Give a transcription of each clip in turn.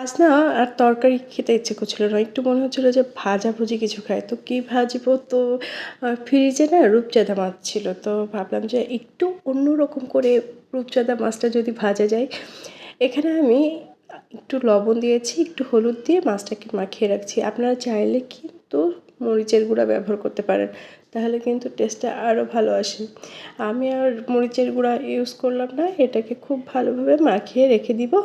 আজ না আর তরকারি খেতে ইচ্ছে করছিল না। একটু মনে হচ্ছিল যে ভাজাভুজি কিছু খাই। তো কি ভাজবো? তো ফ্রিজে না রূপচাঁদা মাছ ছিল। তো ভাবলাম যে একটু অন্যরকম করে রূপচাঁদা মাছটা যদি ভাজা যায়। এখানে আমি একটু লবণ দিয়েছি, একটু হলুদ দিয়ে মাছটাকে মাখিয়ে রাখছি। আপনারা চাইলে কিন্তু মরিচের গুঁড়া ব্যবহার করতে পারেন। তাহলে কিন্তু টেস্টটা আরও ভালো আসে। আমি আর মরিচের গুঁড়া ইউজ করলাম না। এটাকে খুব ভালোভাবে মাখিয়ে রেখে দিব।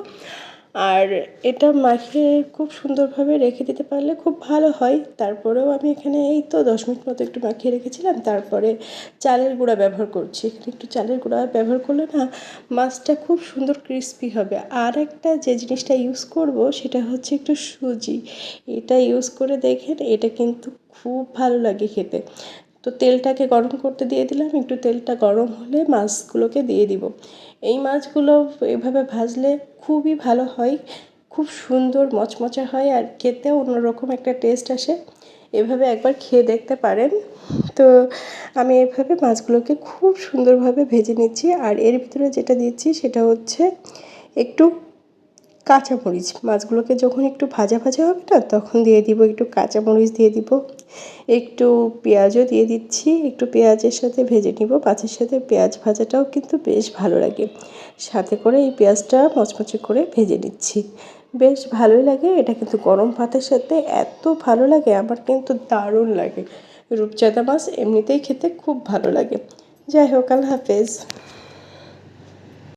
আর এটা মাখিয়ে খুব সুন্দরভাবে রেখে দিতে পারলে খুব ভালো হয়। তারপরেও আমি এখানে এই তো 10 মিনিট মতো একটু মাখিয়ে রেখেছিলাম। তারপরে চালের গুঁড়া ব্যবহার করছি। এখানে একটু চালের গুঁড়া ব্যবহার করলে না মাছটা খুব সুন্দর ক্রিস্পি হবে। আর একটা যে জিনিসটা ইউজ করব সেটা হচ্ছে একটু সুজি। এটা ইউজ করে দেখেন, এটা কিন্তু খুব ভালো লাগে খেতে। তো তেলটাকে গরম করতে দিয়ে দিলাম। একটু তেলটা গরম হলে মাছগুলোকে দিয়ে দিব। এই মাছগুলো এভাবে ভাজলে খুবই ভালো হয়, খুব সুন্দর মচমচে হয় আর খেতেও অন্যরকম একটা টেস্ট আসে। এভাবে একবার খেয়ে দেখতে পারেন। তো আমি এভাবে মাছগুলোকে খুব সুন্দরভাবে ভেজে নিচ্ছি। আর এর ভিতরে যেটা দিচ্ছি সেটা হচ্ছে একটু কাঁচামরিচ। মাছগুলোকে যখন একটু ভাজা ভাজা হবে না, তখন দিয়ে দিব একটু কাঁচামরিচ, দিয়ে দিব একটু পেঁয়াজও দিয়ে দিচ্ছি। একটু পেঁয়াজের সাথে ভেজে নিব। মাছের সাথে পেঁয়াজ ভাজাটাও কিন্তু বেশ ভালো লাগে। সাথে করে এই পেঁয়াজটা মচমচে করে ভেজে নিচ্ছি। বেশ ভালোই লাগে। এটা কিন্তু গরম ভাতের সাথে এত ভালো লাগে, আমার কিন্তু দারুণ লাগে। রূপচাঁদা মাছ এমনিতেই খেতে খুব ভালো লাগে। যাই হোক, আল্লাহ হাফেজ।